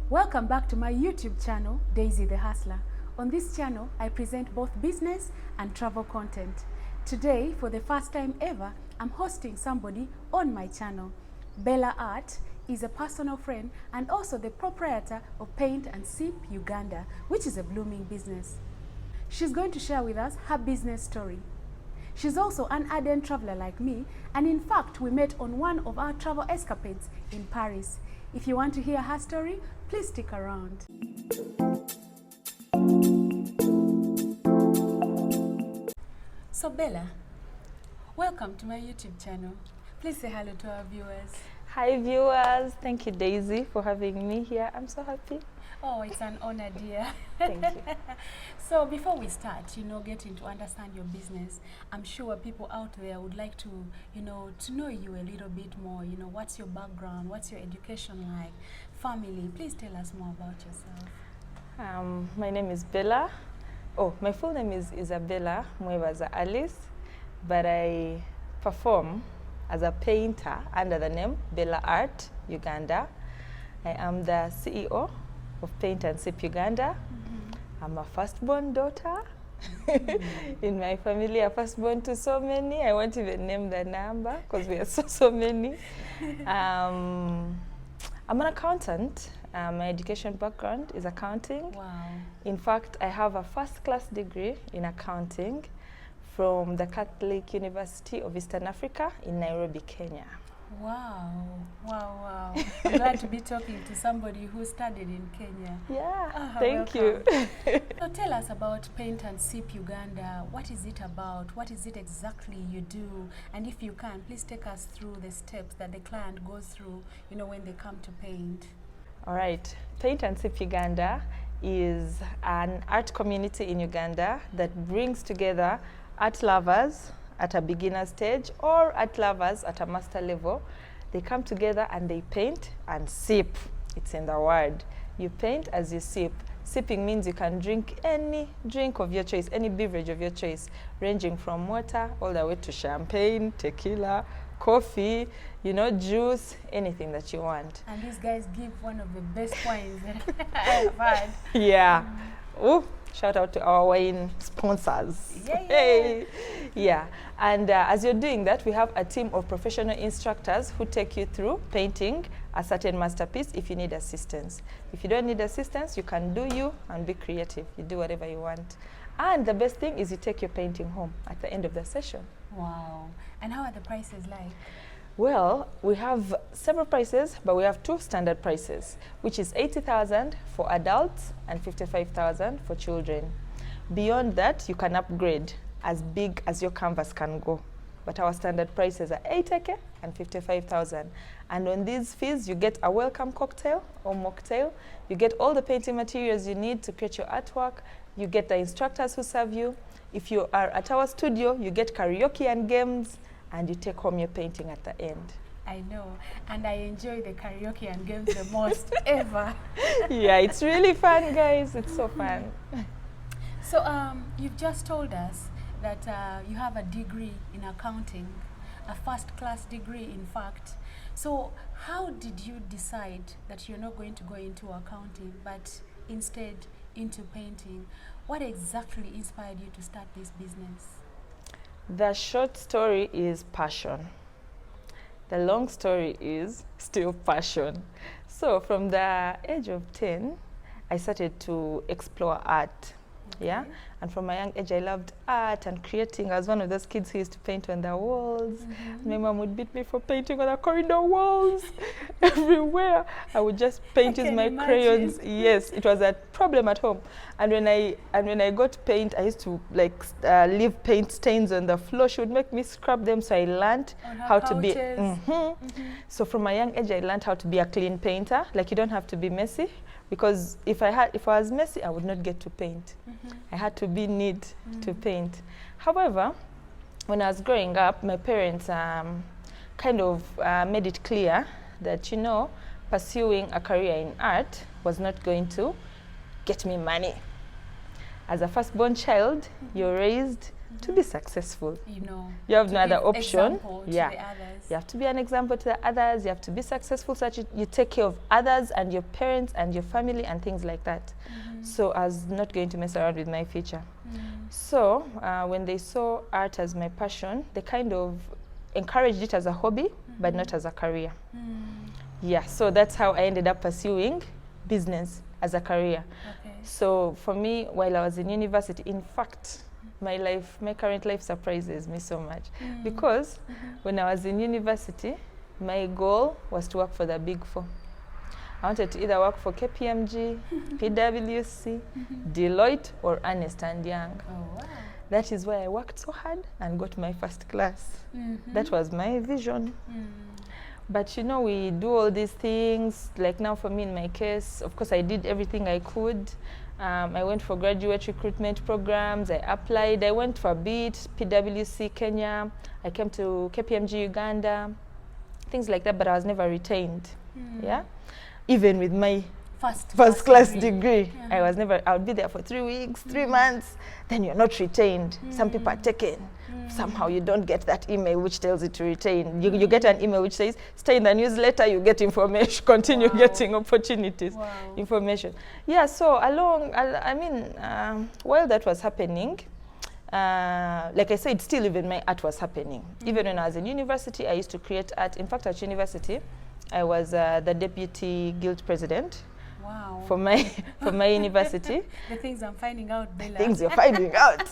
Welcome back to my YouTube channel, Daisy the Hustler. On this channel, I present both business and travel content. Today, for the first time ever, I'm hosting somebody on my channel. Bella Art is a personal friend and also the proprietor of Paint and Sip Uganda, which is a blooming business. She's going to share with us her business story. She's also an ardent traveler like me, and in fact, we met on one of our travel escapades in Paris. If you want to hear her story, please stick around. So Bella, welcome to my YouTube channel. Please say hello to our viewers. Hi viewers, thank you Daisy for having me here. I'm so happy. Oh, it's an honor, dear. Thank you. So before we start, getting to understand your business, I'm sure people out there would like to, to know you a little bit more. What's your background? What's your education like? Family? Please tell us more about yourself. My name is Bella. Oh, my full name is Isabella Mwebaza Alice, but I perform as a painter under the name Bella Art Uganda. I am the CEO of Paint and Sip Uganda. I'm a firstborn daughter. In my family, a firstborn to so many. I won't even name the number because we are so many. I'm an accountant. My education background is accounting. Wow. In fact, I have a first-class degree in accounting from the Catholic University of Eastern Africa in Nairobi, Kenya. Wow, wow, wow. I'm glad to be talking to somebody who studied in Kenya. Yeah, thank you. So tell us about Paint and Sip Uganda. What is it about? What is it exactly you do? And if you can, please take us through the steps that the client goes through, when they come to paint. All right. Paint and Sip Uganda is an art community in Uganda that brings together art lovers at a beginner stage or art lovers at a master level. They come together and they paint and sip. It's in the word. You paint as you sip. Sipping means you can drink any drink of your choice, any beverage of your choice, ranging from water all the way to champagne, tequila, coffee, juice, anything that you want. And these guys give one of the best wines that I have had. Yeah. Ooh, shout out to our wine sponsors. Yeah. Hey. Yeah. And as you're doing that, we have a team of professional instructors who take you through painting a certain masterpiece if you need assistance. If you don't need assistance, you can do you and be creative. You do whatever you want. And the best thing is you take your painting home at the end of the session. Wow. And how are the prices like? Well, we have several prices, but we have two standard prices, which is 80,000 for adults and 55,000 for children. Beyond that, you can upgrade as big as your canvas can go. But our standard prices are 80K and 55,000. And on these fees, you get a welcome cocktail or mocktail. You get all the painting materials you need to create your artwork. You get the instructors who serve you. If you are at our studio, you get karaoke and games, and you take home your painting at the end. I know, and I enjoy the karaoke and games the most ever. Yeah, it's really fun, guys. It's so fun. So you've just told us that you have a degree in accounting, a first-class degree, in fact. So how did you decide that you're not going to go into accounting, but instead into painting? What exactly inspired you to start this business? The short story is passion. The long story is still passion. So from the age of 10, I started to explore art. Okay. Yeah, and from a young age, I loved art and creating. I was one of those kids who used to paint on the walls. My mom would beat me for painting on the corridor walls everywhere. I would just paint with my crayons. Yes, it was a problem at home. And when I got paint, I used to leave paint stains on the floor. She would make me scrub them, so I learned how to be. So from a young age, I learned how to be a clean painter. Like, you don't have to be messy. Because if I was messy, I would not get to paint. I had to be neat to paint. However, when I was growing up, my parents kind of made it clear that, pursuing a career in art was not going to get me money. As a firstborn child, you're raised to be successful. You know, You have no to other give option. example to Yeah. the others. You have to be an example to the others. You have to be successful so that you take care of others and your parents and your family and things like that. So I was not going to mess around with my future. So when they saw art as my passion, they kind of encouraged it as a hobby, but not as a career. Yeah, so that's how I ended up pursuing business as a career. Okay. So for me, while I was in university, in fact, my current life surprises me so much. Because when I was in university, my goal was to work for the Big Four. I wanted to either work for KPMG, PwC, Deloitte, or Ernst & Young. Oh, wow. That is why I worked so hard and got my first class. That was my vision. But you know, we do all these things. Like now for me, in my case, of course, I did everything I could. I went for graduate recruitment programs. I applied. I went for a bit, PwC Kenya. I came to KPMG Uganda, things like that. But I was never retained. Yeah, even with my first class degree. I was never. I would be there for 3 weeks, 3 months. Then you're not retained. Some people are taken. Somehow you don't get that email which tells you to retain. You get an email which says, stay in the newsletter, you get information, continue getting opportunities, information. Yeah, so while that was happening, like I said, still even my art was happening. Even when I was in university, I used to create art. In fact, at university, I was the deputy guild president. Wow. For my university. The things I'm finding out, Bella. Things you're finding out.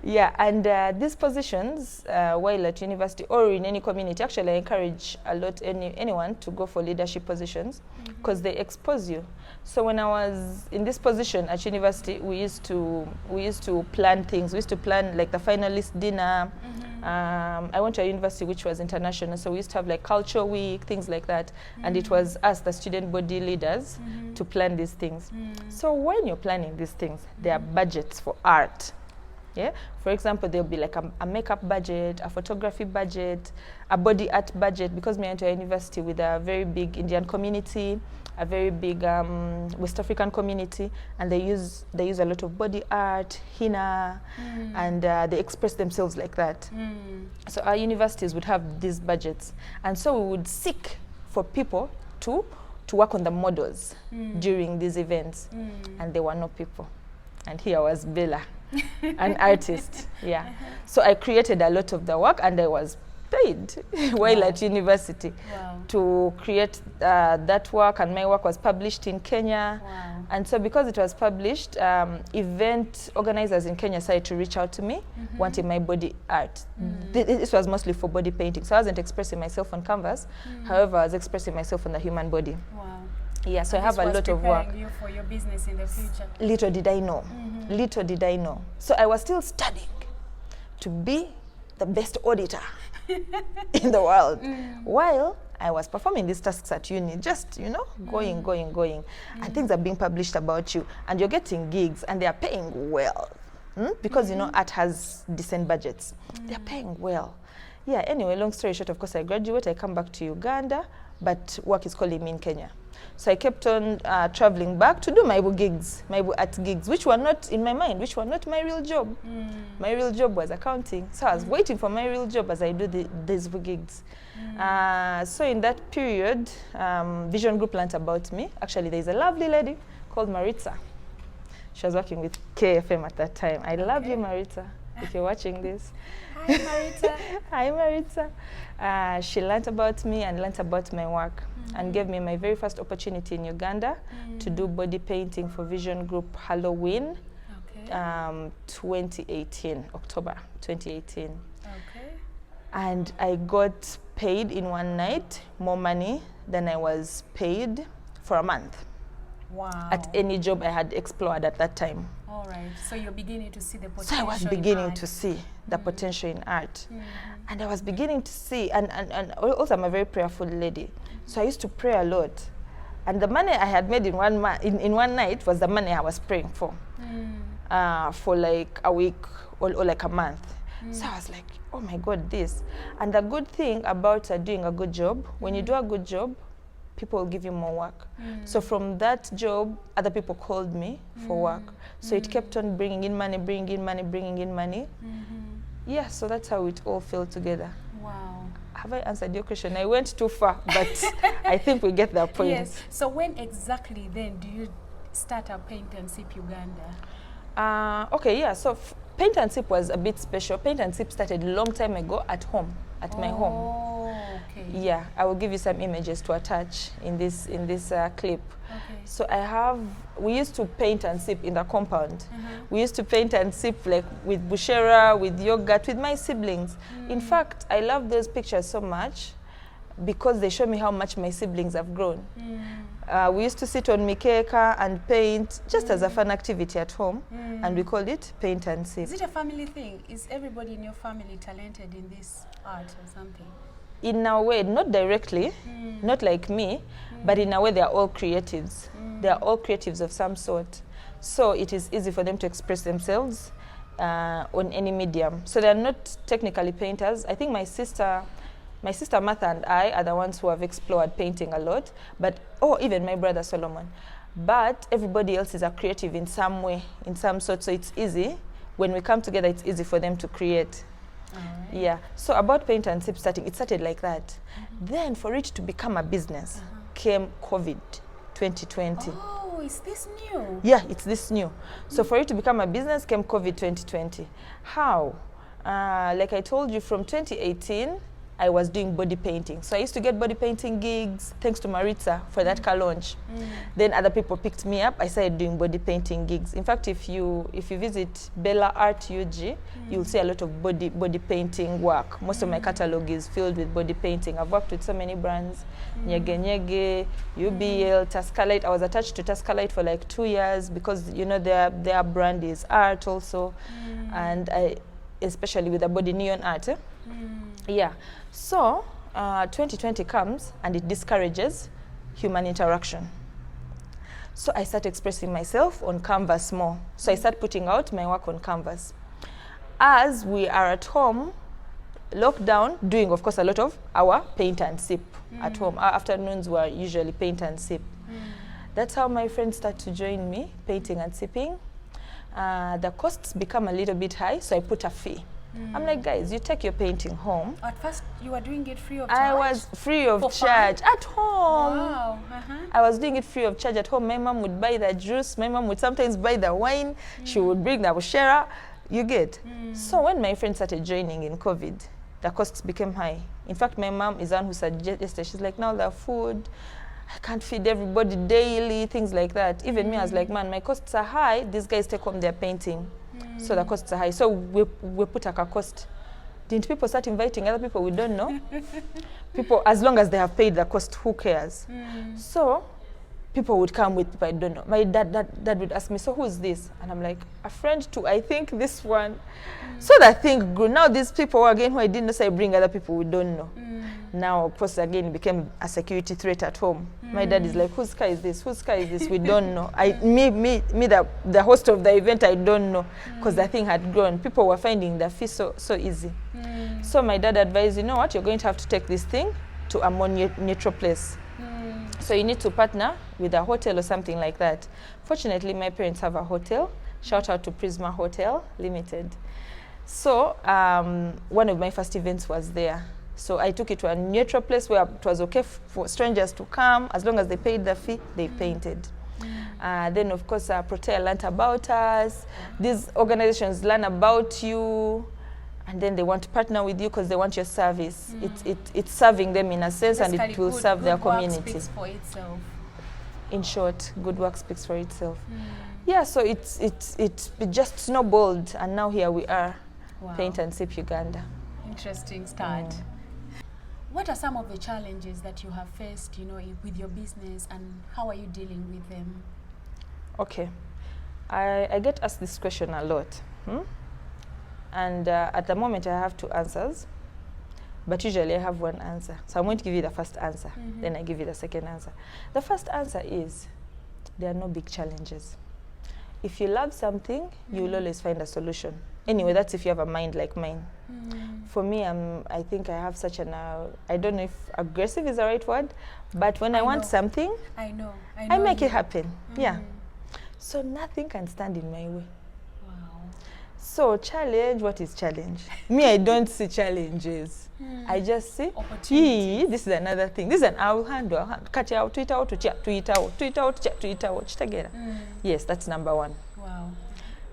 Yeah, and these positions, while at university or in any community, actually I encourage a lot anyone to go for leadership positions because they expose you. So when I was in this position at university, we used to plan things. We used to plan like the finalist dinner. I went to a university which was international, so we used to have like culture week, things like that. And it was us, the student body leaders, to plan these things. So when you're planning these things, there are budgets for art. Yeah. For example, there'll be like a makeup budget, a photography budget, a body art budget, because we went to a university with a very big Indian community, a very big West African community, and they use a lot of body art, henna, and they express themselves like that. So our universities would have these budgets, and so we would seek for people to work on the models during these events, and there were no people. And here was Bella, an artist. Yeah. So I created a lot of the work, and I was paid while at university to create that work, and my work was published in Kenya. And so because it was published, event organizers in Kenya started to reach out to me wanting my body art. This was mostly for body painting, so I wasn't expressing myself on canvas. However, I was expressing myself on the human body. Yeah, so And I have a lot of work. you for your business in the future. Little did I know. Little did I know. So I was still studying to be the best auditor in the world, while I was performing these tasks at uni, just, going. And things are being published about you, and you're getting gigs, and they are paying well. Because, art has decent budgets. They're paying well. Yeah, anyway, long story short, of course, I graduate, I come back to Uganda, but work is calling me in Kenya. So I kept on traveling back to do my gigs, my art gigs, which were not in my mind, which were not my real job. My real job was accounting. So I was waiting for my real job as I do these gigs. So in that period, Vision Group learned about me. Actually, there's a lovely lady called Maritza. She was working with KFM at that time. I love you, Maritza, if you're watching this. Hi, Maritza. Hi, Maritza. She learned about me and learned about my work, and gave me my very first opportunity in Uganda to do body painting for Vision Group Halloween, 2018, October 2018. Okay. And I got paid in one night more money than I was paid for a month. Wow. At any job I had explored at that time. All right. So you're beginning to see the potential. So I was beginning to see the potential in art. And I was beginning to see, and also I'm a very prayerful lady. So I used to pray a lot. And the money I had made in one night was the money I was praying for like a week or like a month. So I was like, oh my God, this. And the good thing about doing a good job, when you do a good job, people will give you more work. So from that job, other people called me for work. So it kept on bringing in money, bringing in money, bringing in money. Yeah, so that's how it all fell together. Wow. Have I answered your question? I went too far, but I think we get the point. Yes. So when exactly then do you start a Paint and Sip Uganda? Okay, yeah, so Paint and Sip was a bit special. Paint and Sip started a long time ago at home, at my home. Oh, okay. Yeah, I will give you some images to attach in this clip. Okay. So we used to paint and sip in the compound. We used to paint and sip like with bushera, with yogurt, with my siblings. In fact, I love those pictures so much because they show me how much my siblings have grown. We used to sit on mikeka and paint just as a fun activity at home, and we called it Paint and Sip. Is it a family thing? Is everybody in your family talented in this art or something? In a way, not directly, not like me, but in a way they are all creatives. They are all creatives of some sort. So it is easy for them to express themselves on any medium. So they are not technically painters. I think my sister Martha and I are the ones who have explored painting a lot, but even my brother Solomon. But everybody else is a creative in some way, in some sort, so it's easy. When we come together, it's easy for them to create. Right. Yeah, so about Paint and Sip starting, it started like that. Then for it to become a business came COVID 2020. Oh, is this new? Yeah, it's this new. So for it to become a business came COVID 2020. How? Like I told you, from 2018, I was doing body painting. So I used to get body painting gigs, thanks to Maritza for that car launch. Then other people picked me up. I started doing body painting gigs. In fact, if you visit Bella Art UG, you'll see a lot of body painting work. Most of my catalog is filled with body painting. I've worked with so many brands, Nyege Nyege, UBL, Tascalite. I was attached to Tascalite for like 2 years because their brand is art also, and especially with the body neon art. Yeah, so 2020 comes and it discourages human interaction. So I start expressing myself on canvas more. So I start putting out my work on canvas. As we are at home, lockdown, doing of course a lot of our paint and sip at home. Our afternoons were usually paint and sip. That's how my friends start to join me, painting and sipping. The costs become a little bit high, so I put a fee. I'm like, guys, you take your painting home. At first, you were doing it free of charge? I was free of charge at home. Wow. I was doing it free of charge at home. My mom would buy the juice. My mom would sometimes buy the wine. She would bring the bushera. You get. So when my friends started joining in COVID, the costs became high. In fact, my mom is one who suggested, she's like, now the food, I can't feed everybody daily, things like that. Even me, I was like, man, my costs are high. These guys take home their painting. So the costs are high. So we put a cost. Didn't people start inviting other people we don't know? People, as long as they have paid the cost, who cares? So people would come with people I don't know. My dad would ask me, so who's this? And I'm like, a friend too, I think this one. So that thing grew. Now these people again who I didn't know, so I bring other people we don't know. Now, of course, again, it became a security threat at home. My dad is like, whose car is this? Whose car is this? We don't know. The host of the event, I don't know, because the thing had grown. People were finding the fee so easy. So my dad advised, you know what, you're going to have to take this thing to a more neutral place. So you need to partner with a hotel or something like that. Fortunately, my parents have a hotel. Shout out to Prisma Hotel Limited. So one of my first events was there. So I took it to a neutral place where it was okay for strangers to come. As long as they paid the fee, they painted. Then, of course, Protea learned about us. These organizations learn about you, and then they want to partner with you because they want your service. It's serving them in a sense, basically, and it will serve their community. Good work speaks for itself. In short, good work speaks for itself. Yeah, so it just snowballed, and now here we are, Paint and Sip Uganda. Interesting start. What are some of the challenges that you have faced, with your business, and how are you dealing with them? Okay, I get asked this question a lot, and at the moment I have 2 answers, but usually I have 1 answer. So I'm going to give you the first answer, then I give you the second answer. The first answer is, there are no big challenges. If you love something, you will always find a solution Anyway, that's if you have a mind like mine. For me, I think I have such an, I don't know if aggressive is the right word, but when I want something, I make it happen. Yeah. So nothing can stand in my way. Wow. So challenge, what is challenge? Me, I don't see challenges. I just see, this is another thing. This is an I will handle. Cut it out, tweet out, tweet out, together. Yes, that's number one. Wow.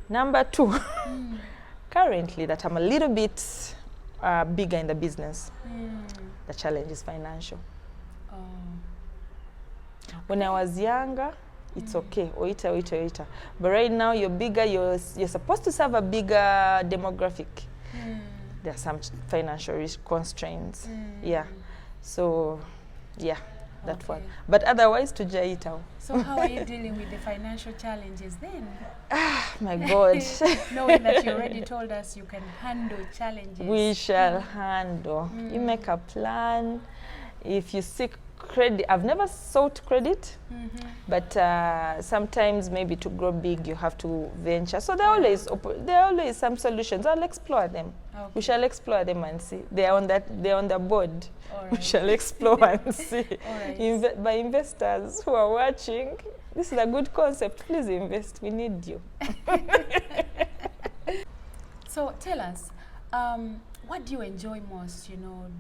Number two, currently that I'm a little bit bigger in the business, the challenge is financial. Oh. Okay. When I was younger, it's okay, oita. But right now you're bigger, you're supposed to serve a bigger demographic. There are some financial constraints. Yeah. So, yeah, that one. But otherwise, tujaita. So how are you dealing with the financial challenges then? Ah, my God. Knowing that you already told us you can handle challenges. We shall handle. You make a plan. If you seek credit, I've never sought credit, but sometimes maybe to grow big you have to venture. So there are always some solutions. I'll explore them. Okay. We shall explore them and see. They're on the board. Right. We shall explore and see. Right. By investors who are watching, this is a good concept. Please invest. We need you. So tell us, what do you enjoy most,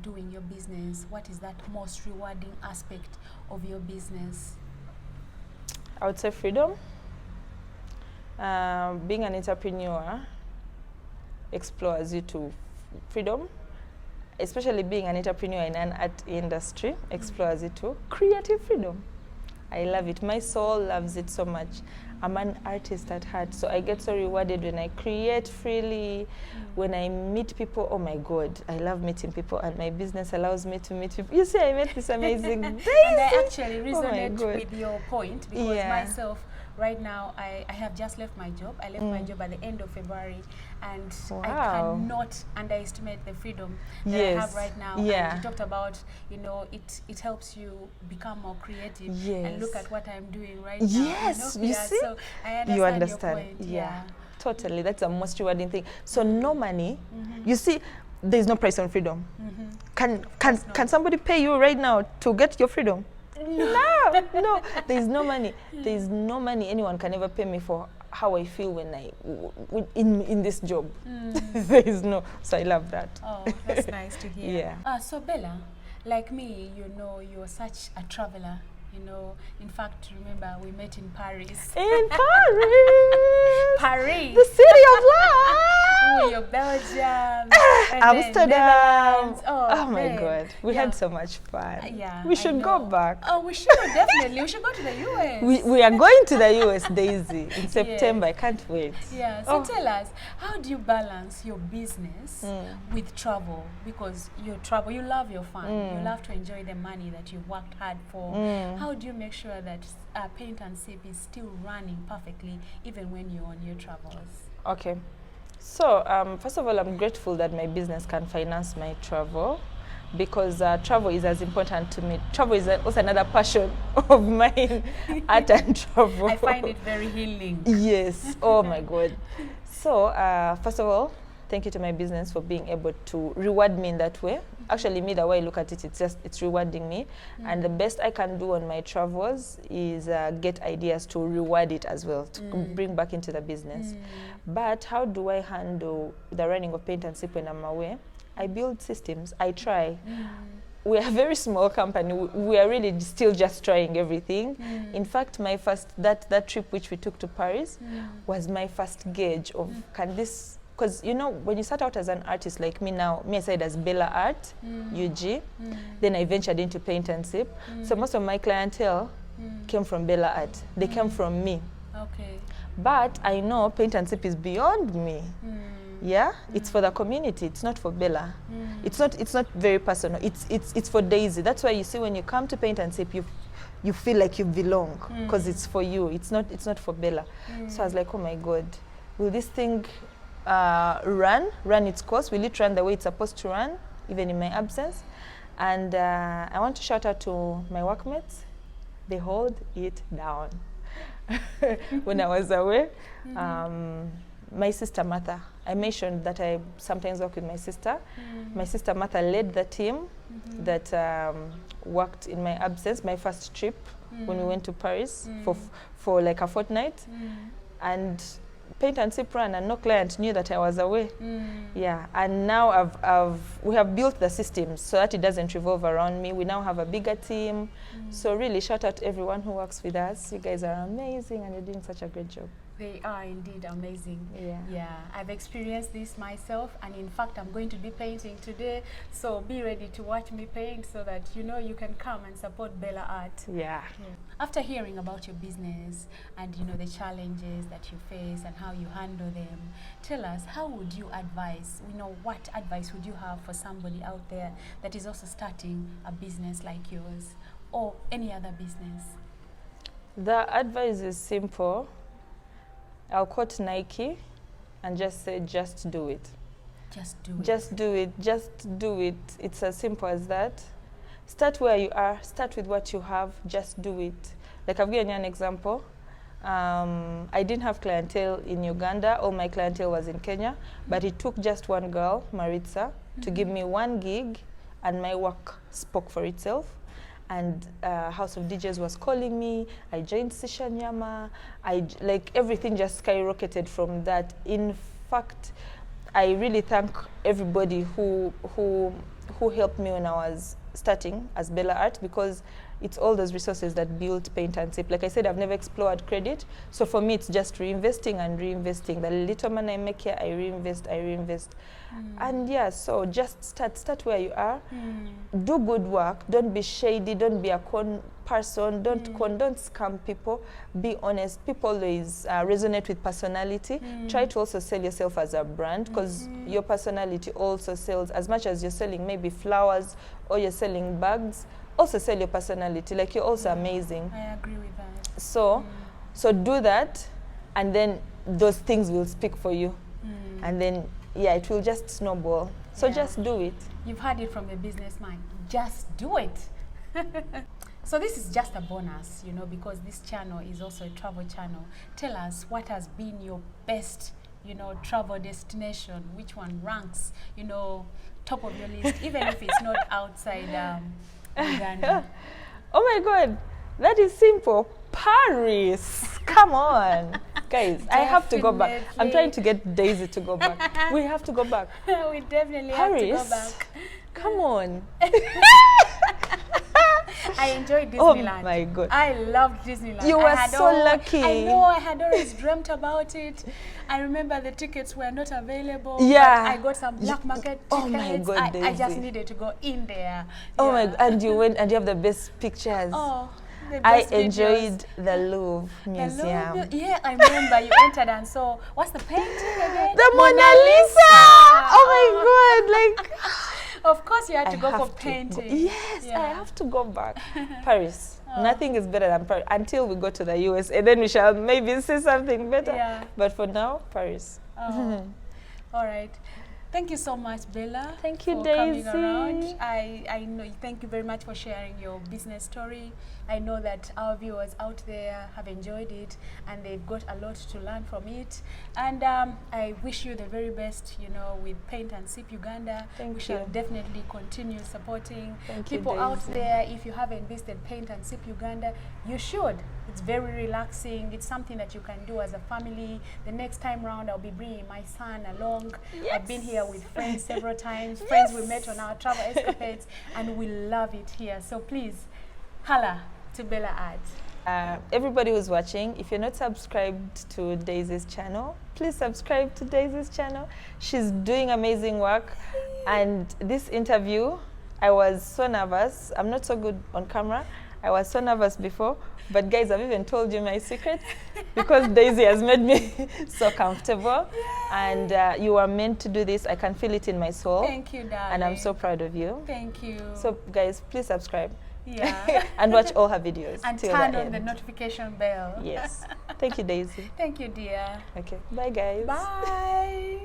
doing your business? What is that most rewarding aspect of your business? I would say freedom. Being an entrepreneur explores you to freedom. Especially being an entrepreneur in an art industry explores you to creative freedom. I love it. My soul loves it so much. I'm an artist at heart, so I get so rewarded when I create freely, when I meet people. Oh my God, I love meeting people, and my business allows me to meet people. You see, I met this amazing Daisy. And I actually resonate with your point, because myself, right now, I have just left my job. I left my job at the end of February, and I cannot underestimate the freedom that I have right now. And you talked about, it helps you become more creative. And look at what I'm doing right now. Yes, you see? So I understand your point. Yeah, totally. That's the most rewarding thing. So no money. You see, there's no price on freedom. Can somebody pay you right now to get your freedom? No, there's no money. There's no money anyone can ever pay me for how I feel when in this job. There is no. So I love that. Oh, that's nice to hear. Yeah. So Bella, like me, you're such a traveler. In fact, remember we met in Paris. In Paris! Paris! The city of love! You're Belgium. Amsterdam. Oh my God. We had so much fun. Yeah. We should go back. Oh, we should, definitely. We should go to the US. We are going to the US, Daisy, in September. I can't wait. Yeah. So tell us, how do you balance your business with travel? Because you travel, you love your fun. You love to enjoy the money that you've worked hard for. How do you make sure that Paint and Sip is still running perfectly even when you're on your travels? Okay. So, first of all, I'm grateful that my business can finance my travel, because travel is as important to me. Travel is also another passion of mine, art and travel. I find it very healing. Yes. Oh, my God. So, first of all, thank you to my business for being able to reward me in that way. Actually, me, the way I look at it, it's rewarding me. And the best I can do on my travels is get ideas to reward it as well, to bring back into the business. But how do I handle the running of Paint and Sip when I'm away? I build systems. I try. We are a very small company. We are really still just trying everything. In fact, my first, that trip which we took to Paris was my first gauge of, can this, because when you start out as an artist like me now, I started as Bella Art, UG, then I ventured into Paint and Sip. So most of my clientele came from Bella Art. They came from me. Okay. But I know Paint and Sip is beyond me. Yeah, it's for the community. It's not for Bella. It's not very personal. It's for Daisy. That's why you see when you come to Paint and Sip, you feel like you belong, because it's for you. It's not for Bella. So I was like, oh my God, will this thing run its course? Will it run the way it's supposed to run, even in my absence? And I want to shout out to my workmates. They hold it down. When I was away, my sister Martha. I mentioned that I sometimes work with my sister. My sister Martha led the team that worked in my absence, my first trip when we went to Paris for like a fortnight. And Paint and Sip ran, and no client knew that I was away. Yeah, and now we have built the systems so that it doesn't revolve around me. We now have a bigger team. So really shout out to everyone who works with us. You guys are amazing and you're doing such a great job. They are indeed amazing. Yeah. I've experienced this myself, and in fact I'm going to be painting today, so be ready to watch me paint so that you know you can come and support Bella Art. Yeah. After hearing about your business and you know the challenges that you face and how you handle them, tell us, how would you advise, what advice would you have for somebody out there that is also starting a business like yours or any other business? The advice is simple. I'll quote Nike and just say, just do it. Just do it. Just do it. Just do it. It's as simple as that. Start where you are. Start with what you have. Just do it. Like I've given you an example. I didn't have clientele in Uganda. All my clientele was in Kenya. But it took just one girl, Maritza, to give me one gig, and my work spoke for itself. And House of DJs was calling me. I joined Sisha Nyama. Like everything just skyrocketed from that. In fact, I really thank everybody who helped me when I was starting as Bella Art, because it's all those resources that built Paint and Sip. Like I said, I've never explored credit. So for me, it's just reinvesting and reinvesting. The little money I make here, I reinvest. And yeah, so just start where you are. Do good work. Don't be shady. Don't be a con person. Don't scam people. Be honest. People always resonate with personality. Try to also sell yourself as a brand, because your personality also sells. As much as you're selling maybe flowers or you're selling bags, also sell your personality. Like, you're also amazing. I agree with that. So do that, and then those things will speak for you. And then, yeah, it will just snowball. So just do it. You've heard it from the businessman. Just do it. So this is just a bonus, because this channel is also a travel channel. Tell us, what has been your best, travel destination? Which one ranks, top of your list, even if it's not outside Uganda? Oh my God, that is simple. Paris. Come on. Guys, I have to go back. I'm trying to get Daisy to go back. We have to go back. We definitely Paris? have to go back. Come on. I enjoyed Disneyland. Oh my God. I loved Disneyland. You were so lucky. I know, I had always dreamt about it. I remember the tickets were not available. Yeah. I got some black market tickets. Oh my God, I just needed to go in there. Oh my God. And you went and you have the best pictures. Oh. I enjoyed the Louvre Museum. Yeah, I remember you entered and saw, what's the painting again? The Mona Lisa! Oh my God, like... Of course you had to go for painting. Yes, I have to go back. Paris. Nothing is better than Paris until we go to the US, and then we shall maybe see something better. Yeah. But for now, Paris. All right. Thank you so much, Bella. Thank you, for Daisy. coming around. I know. Thank you very much for sharing your business story. I know that our viewers out there have enjoyed it, and they've got a lot to learn from it. And I wish you the very best, with Paint and Sip Uganda. Thank you. We shall definitely continue supporting Thank people you, out there. If you haven't visited Paint and Sip Uganda, you should. It's very relaxing. It's something that you can do as a family. The next time round, I'll be bringing my son along. Yes. I've been here with friends several times, friends we met on our travel escapades, and we love it here. So please, holla to Bella Art. Everybody who's watching, if you're not subscribed to Daisy's channel, please subscribe to Daisy's channel. She's doing amazing work. And this interview, I was so nervous. I'm not so good on camera. I was so nervous before. But guys, I've even told you my secret because Daisy has made me so comfortable. And you are meant to do this. I can feel it in my soul. Thank you, darling. And I'm so proud of you. Thank you. So guys, please subscribe. Yeah. And watch all her videos. And till turn the on end. the notification bell. Yes. Thank you, Daisy. Thank you, dear. Okay. Bye, guys. Bye.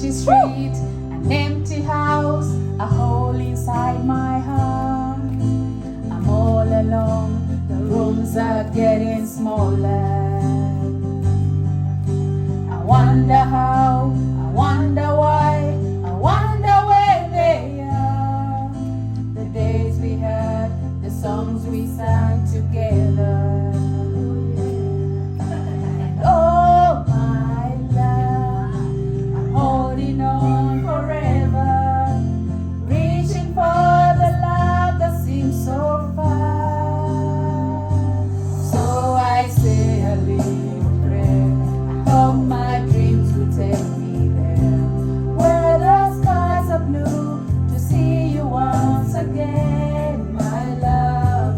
empty street, an empty house, a hole inside my heart. I'm all alone, the rooms are getting smaller. I wonder how, I wonder why, I wonder where they are. The days we had, the songs we sang together. And oh my love, I'm holding on forever, reaching for the love that seems so far. So I say a little prayer, I hope my dreams will take me there, where the skies are blue, to see you once again, my love.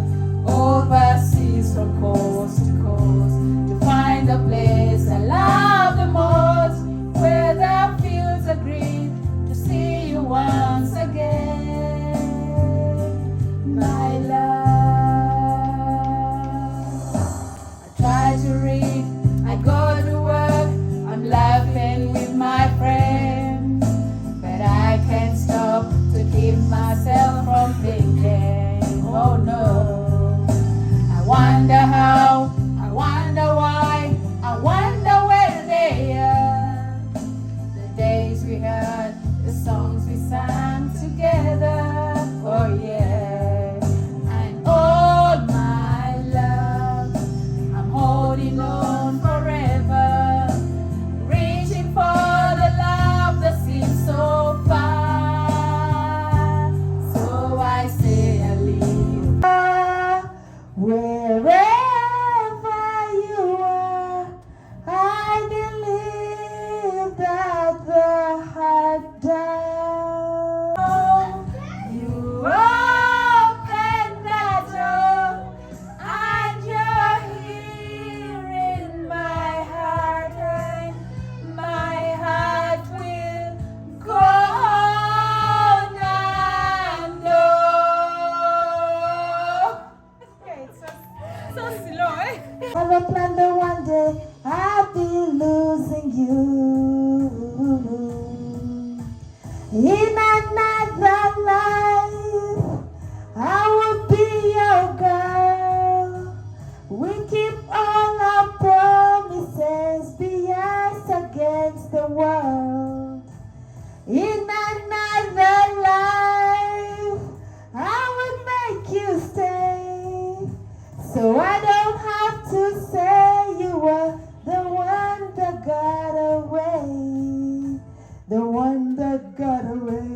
Overseas from coast to coast, to find the place I love the most, where the fields are green, to see you once again, my love. I try to read, I go to work, I'm laughing with my friends, but I can't stop to keep myself from thinking, oh no. I wonder how, I wonder why, I wonder where they are. The days we had, the songs we sang together, oh yeah. And oh my love, I'm holding on forever, reaching for the love that seems so far. So I say a little wherever you are, I believe that the heart does. You open that door, and you're here in my heart, and my heart will go on and on. Okay, so slow, eh? Never planned that one day I'd be losing you. In another life, I would be your girl. We keep all our promises, be us against the world. In another life, I would make you stay, so I don't have to say you were the one that got away, the one that got away.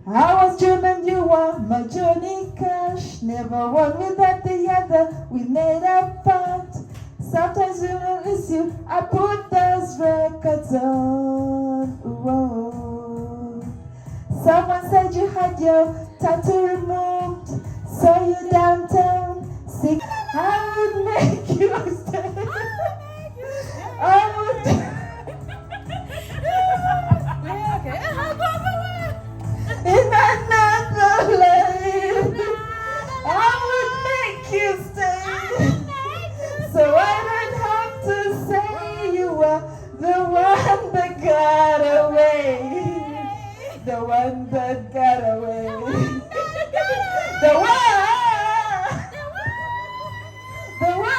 I was dreaming you were my Johnny Cash, never one without the other, we made a pact. Sometimes when I miss you, I put those records on. Whoa. Someone said you had your tattoo removed, saw you downtown, sick. I would make you stay. I would. In another life, I would make you stay, so I don't have to say you were the one that got away, the one that got away, the one, the one.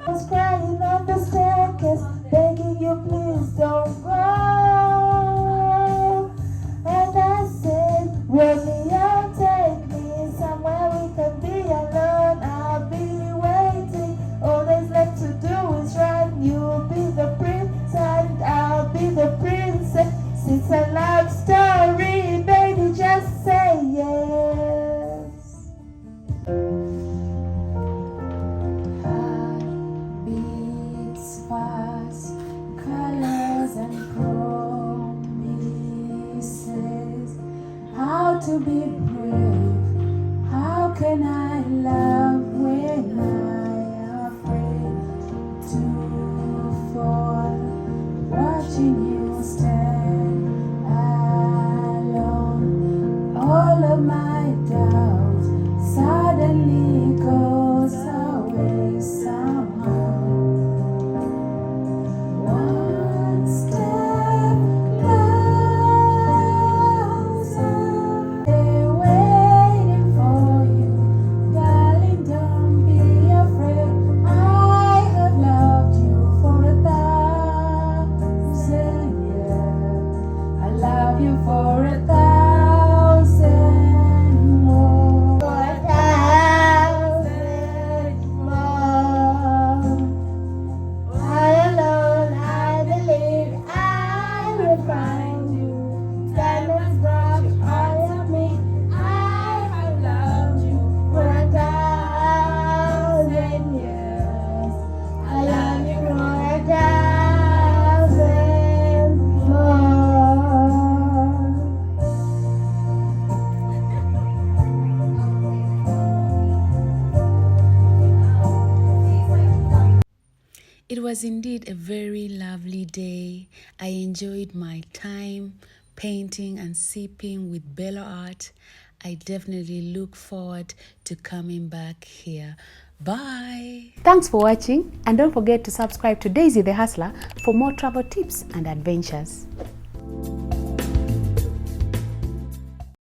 I was crying on the staircase, begging you please don't go. And I said, Romeo, take me somewhere we can be alone. I'll be waiting. All that's left to do is run. You'll be the prince and I'll be the princess. It's a love story, baby, just say yes. Heart beats fast, colors and promises. How to be brave? How can I love when I'm afraid to fall? Watching you stand alone, all of my doubts suddenly goes away somehow. was indeed a very lovely day. I enjoyed my time painting and sipping with Bello Art. I definitely look forward to coming back here. Bye. Thanks for watching, and don't forget to subscribe to Daisy the Hustler for more travel tips and adventures.